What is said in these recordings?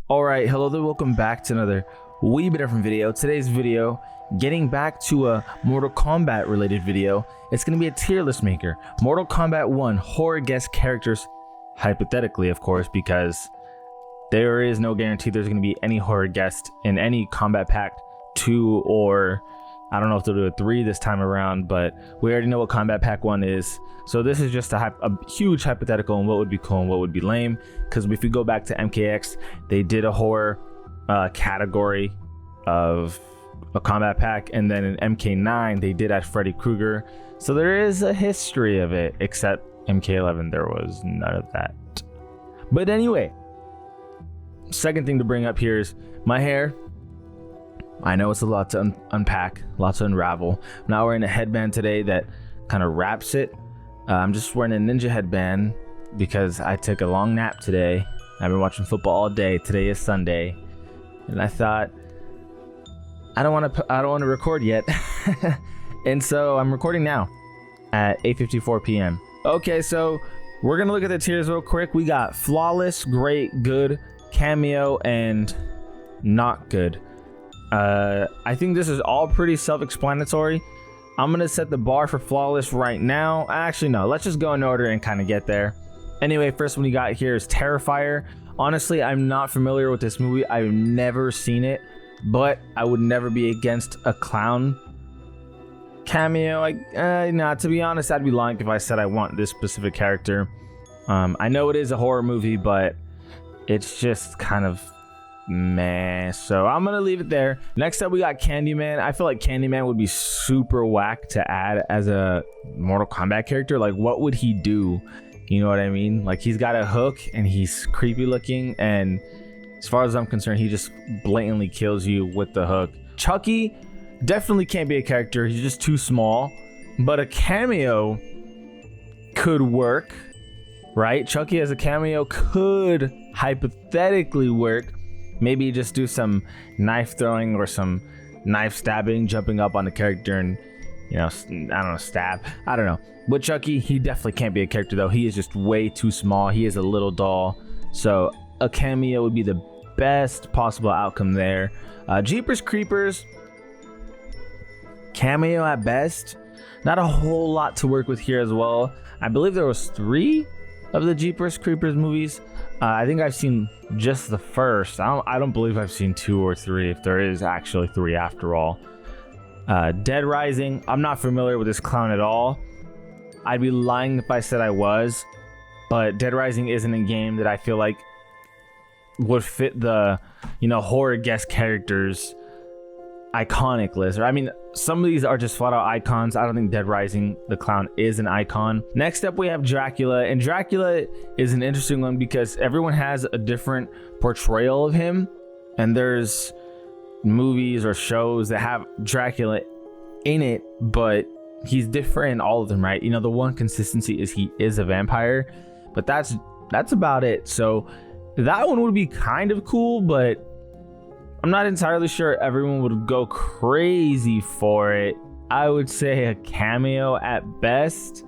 Alright, hello there, welcome back to another wee bit different video. Today's video, getting back to a Mortal Kombat related video. It's going to be a tier list maker. Mortal Kombat 1 horror guest characters, hypothetically of course, because there is no guarantee there's going to be any horror guest in any Kombat Pack 2, or I don't know if they'll do a 3 this time around, but we already know what Kombat Pack 1 is. So this is just a huge hypothetical on what would be cool and what would be lame. Because if you go back to MKX, they did a horror category of a Kombat Pack, and then in MK9 they did add Freddy Krueger. So there is a history of it, except MK11 there was none of that. But anyway, second thing to bring up here is my hair. I know it's a lot to unpack, lots to unravel. I'm not wearing a headband today that kind of wraps it. I'm just wearing a ninja headband because I took a long nap today. I've been watching football all day. Today is Sunday, and I thought I don't want to record yet, and so I'm recording now at 8:54 p.m. Okay, so we're gonna look at the tiers real quick. We got flawless, great, good, cameo, and not good. I think this is all pretty self-explanatory. I'm gonna set the bar for flawless right now. Actually, no, let's just go in order and kind of get there. Anyway, first one we got here is Terrifier. Honestly, I'm not familiar with this movie. I've never seen it, but I would never be against a clown cameo. Nah, to be honest, I'd be lying if I said I want this specific character. I know it is a horror movie, but it's just kind of meh, so I'm gonna leave it there. Next up we got Candyman. I feel like Candyman would be super whack to add as a Mortal Kombat character. Like, what would he do? You know what I mean? Like, he's got a hook and he's creepy looking, and as far as I'm concerned, he just blatantly kills you with the hook. Chucky definitely can't be a character. He's just too small, but a cameo could work, right? Chucky as a cameo could hypothetically work. Maybe just do some knife throwing or some knife stabbing, jumping up on the character and, you know, I don't know, stab. I don't know. But Chucky, he definitely can't be a character though. He is just way too small. He is a little doll. So a cameo would be the best possible outcome there. Jeepers Creepers, cameo at best. Not a whole lot to work with here as well. I believe there was 3 of the Jeepers Creepers movies. I think I've seen just the first. I don't believe I've seen 2 or 3, if there is actually 3 after all. Dead Rising, I'm not familiar with this clown at all. I'd be lying if I said I was, but Dead Rising isn't a game that I feel like would fit the, you know, horror guest characters iconic list. Or, I mean, some of these are just flat out icons. I don't think Dead Rising the clown is an icon. Next up we have Dracula, and Dracula is an interesting one because everyone has a different portrayal of him, and there's movies or shows that have Dracula in it, but he's different in all of them, right? You know, the one consistency is he is a vampire, but that's about it. So that one would be kind of cool, but I'm not entirely sure everyone would go crazy for it. I would say a cameo at best.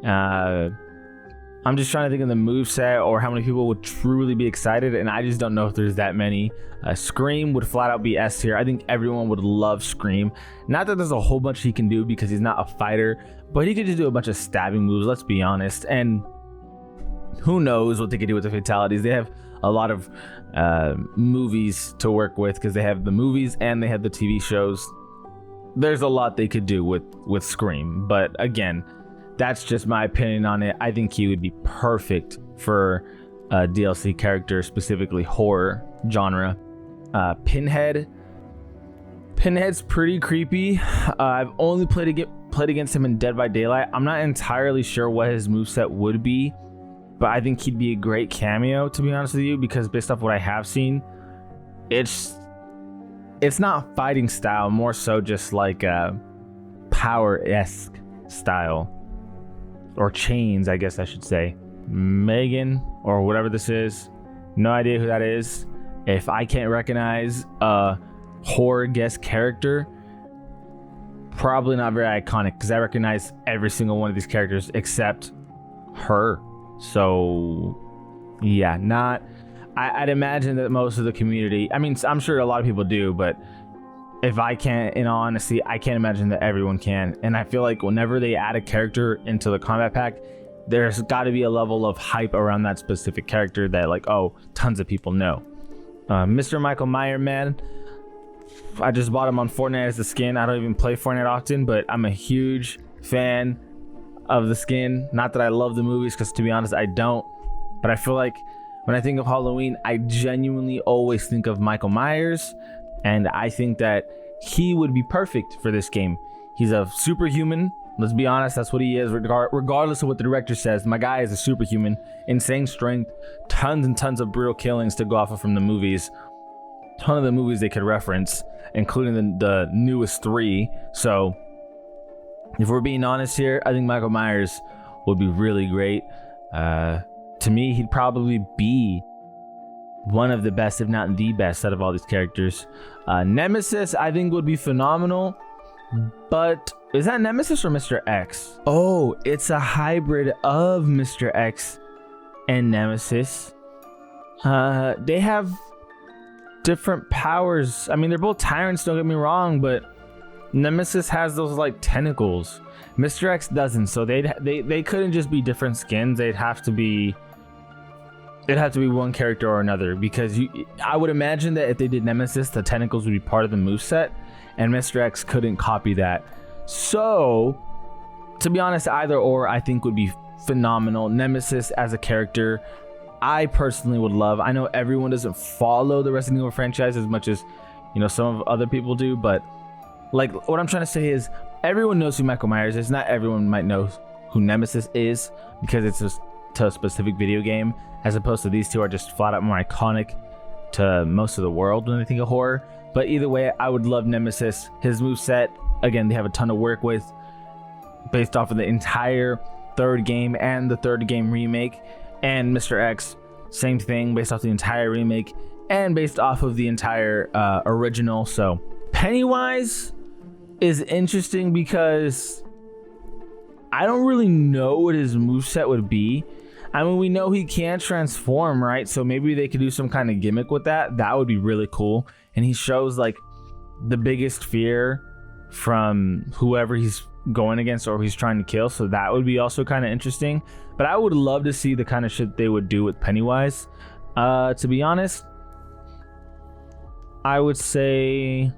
I'm just trying to think of the moveset or how many people would truly be excited, and I just don't know if there's that many. Scream would flat out be S tier. I think everyone would love Scream. Not that there's a whole bunch he can do because he's not a fighter, but he could just do a bunch of stabbing moves, let's be honest. And who knows what they could do with the fatalities. They have a lot of movies to work with because they have the movies and they have the TV shows. There's a lot they could do with Scream, but again, that's just my opinion on it. I think he would be perfect for a DLC character, specifically horror genre. Pinhead's pretty creepy. I've only played against him in Dead by Daylight. I'm not entirely sure what his moveset would be, but I think he'd be a great cameo, to be honest with you, because based off what I have seen, it's not fighting style, more so just like a power-esque style. Or chains, I guess I should say. Megan, or whatever this is, no idea who that is. If I can't recognize a horror guest character, probably not very iconic, because I recognize every single one of these characters except her. So yeah, not I'd imagine that most of the community, I mean, I'm sure a lot of people do, but if I can't, in all honesty, I can't imagine that everyone can. And I feel like whenever they add a character into the combat pack, there's got to be a level of hype around that specific character that, like, oh, tons of people know. Mr. Michael Myers, man, I just bought him on Fortnite as the skin. I don't even play Fortnite often, but I'm a huge fan of the skin. Not that I love the movies, because to be honest, I don't. But I feel like when I think of Halloween, I genuinely always think of Michael Myers. And I think that he would be perfect for this game. He's a superhuman. Let's be honest, that's what he is, regardless of what the director says. My guy is a superhuman, insane strength, tons and tons of brutal killings to go off of from the movies. Ton of the movies they could reference, including the newest 3. So if we're being honest here, I think Michael Myers would be really great. To me, he'd probably be one of the best, if not the best, out of all these characters. Nemesis, I think, would be phenomenal. But is that Nemesis or Mr. X? Oh, it's a hybrid of Mr. X and Nemesis. They have different powers. I mean, they're both tyrants, don't get me wrong, but Nemesis has those like tentacles. Mr. X doesn't, so they couldn't just be different skins. It'd have to be one character or another, because I would imagine that if they did Nemesis, the tentacles would be part of the moveset, and Mr. X couldn't copy that. So, to be honest, either or I think would be phenomenal. Nemesis as a character, I personally would love. I know everyone doesn't follow the Resident Evil franchise as much as, you know, some of other people do, but like what I'm trying to say is everyone knows who Michael Myers is. Not everyone might know who Nemesis is, because it's just to a specific video game, as opposed to these two are just flat out more iconic to most of the world when they think of horror. But either way, I would love Nemesis. His moveset, again, they have a ton to work with based off of the entire 3rd game and the 3rd game remake. And Mr. X, same thing, based off the entire remake and based off of the entire original. So Pennywise is interesting because I don't really know what his moveset would be. I mean, we know he can transform, right? So maybe they could do some kind of gimmick with that. That would be really cool. And he shows like the biggest fear from whoever he's going against or he's trying to kill. So that would be also kind of interesting. But I would love to see the kind of shit they would do with Pennywise. To be honest, I would say,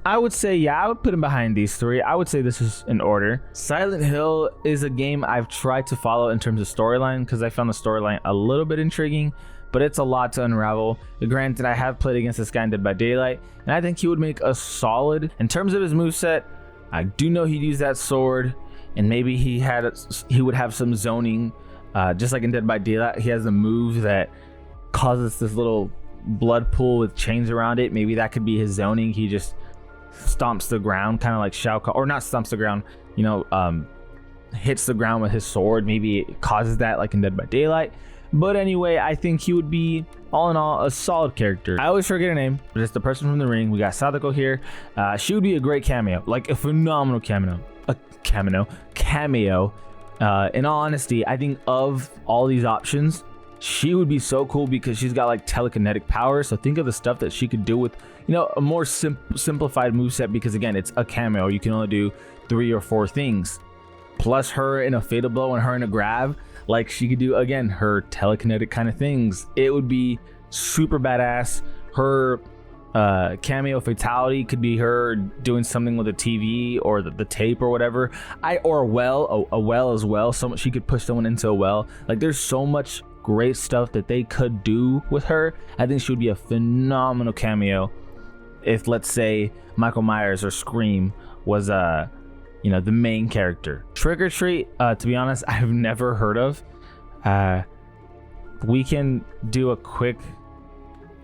yeah, I would put him behind these 3. I would say this is in order. Silent Hill is a game I've tried to follow in terms of storyline, because I found the storyline a little bit intriguing, but it's a lot to unravel. Granted, I have played against this guy in Dead by Daylight, and I think he would make a solid. In terms of his moveset, I do know he'd use that sword, and maybe he would have some zoning, just like in Dead by Daylight. He has a move that causes this little blood pool with chains around it. Maybe that could be his zoning. He just stomps the ground, kind of like Shao Kahn, or not stomps the ground, you know, hits the ground with his sword. Maybe it causes that, like in Dead by Daylight. But anyway, I think he would be, all in all, a solid character. I always forget her name, but it's the person from the ring. We got Sadako here. She would be a great cameo, like a phenomenal cameo. In all honesty, I think of all these options, she would be so cool because she's got like telekinetic power. So think of the stuff that she could do with, you know, a more simplified moveset, because again, it's a cameo. You can only do 3 or 4 things. Plus her in a fatal blow and her in a grab, like she could do, again, her telekinetic kind of things. It would be super badass. Her cameo fatality could be her doing something with a TV or the tape or whatever. Or a well as well. She could push someone into a well. Like there's so much great stuff that they could do with her. I think she would be a phenomenal cameo if, let's say, Michael Myers or Scream was you know, the main character. Trick or Treat, to be honest, I've never heard of. We can do a quick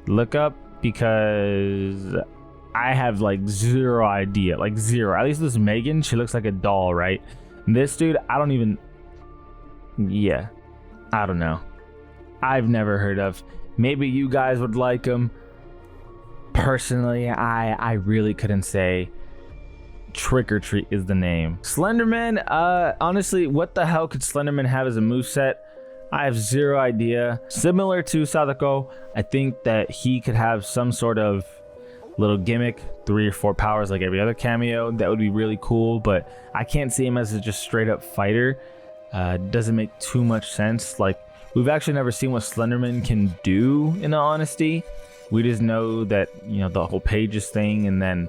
look up because I have like zero idea, like zero. At least this Megan, she looks like a doll, right? This dude, I don't even, yeah, I don't know. I've never heard of. Maybe you guys would like him. Personally, I really couldn't say. Trick or Treat is the name. Slenderman, honestly, what the hell could Slenderman have as a moveset? I have zero idea. Similar to Sadako, I think that he could have some sort of little gimmick, 3 or 4 powers like every other cameo. That would be really cool, but I can't see him as a just straight up fighter. Doesn't make too much sense. Like, we've actually never seen what Slenderman can do, in all honesty. We just know that, you know, the whole pages thing, and then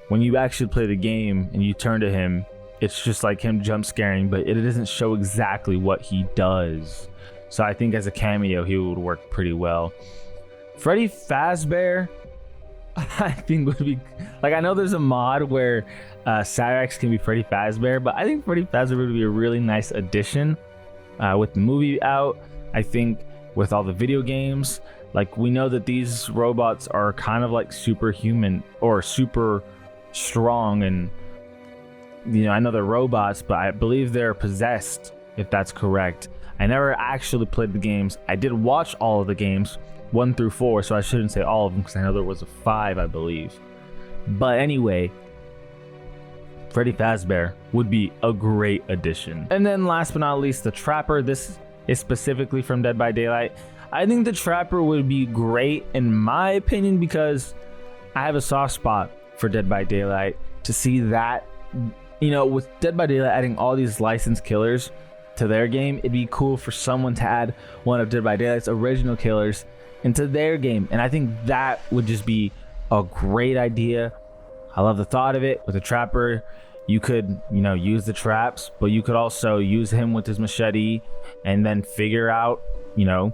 when you actually play the game and you turn to him, it's just like him jump scaring, but it doesn't show exactly what he does. So I think as a cameo, he would work pretty well. Freddy Fazbear, I think would be, like, I know there's a mod where Cyrax can be Freddy Fazbear, but I think Freddy Fazbear would be a really nice addition with the movie out. I think with all the video games, like, we know that these robots are kind of like superhuman or super strong, and you know, I know they're robots, but I believe they're possessed, if that's correct. I never actually played the games. I did watch all of the games, 1 through 4, so I shouldn't say all of them because I know there was a 5, I believe. But anyway, Freddy Fazbear would be a great addition. And then last but not least, the Trapper. This is specifically from Dead by Daylight. I think the Trapper would be great in my opinion because I have a soft spot for Dead by Daylight. To see that, you know, with Dead by Daylight adding all these licensed killers to their game, it'd be cool for someone to add one of Dead by Daylight's original killers into their game, and I think that would just be a great idea. I love the thought of it. With the Trapper, you could, you know, use the traps, but you could also use him with his machete and then figure out, you know,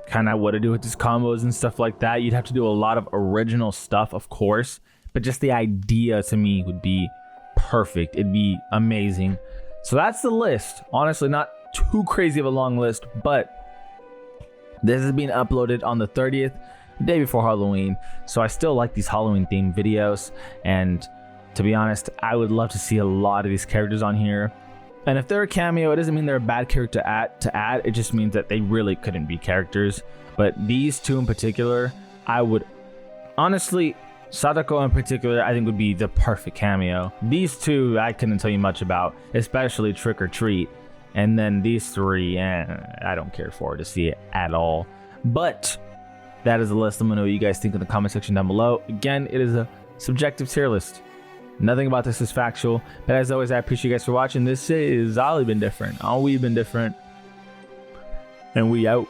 kind of what to do with his combos and stuff like that. You'd have to do a lot of original stuff, of course, but just the idea to me would be perfect. It'd be amazing. So that's the list. Honestly, not too crazy of a long list, but this is being uploaded on the 30th, the day before Halloween. So I still like these Halloween themed videos, and to be honest, I would love to see a lot of these characters on here. And if they're a cameo, it doesn't mean they're a bad character to add. It just means that they really couldn't be characters. But these two in particular, I would honestly, Sadako in particular, I think would be the perfect cameo. These two, I couldn't tell you much about, especially Trick or Treat. And then these 3, I don't care for to see it at all. But that is the list. Let me know what you guys think in the comment section down below. Again, it is a subjective tier list. Nothing about this is factual. But as always, I appreciate you guys for watching. This is Ollie Been Different. All we've been different. And we out.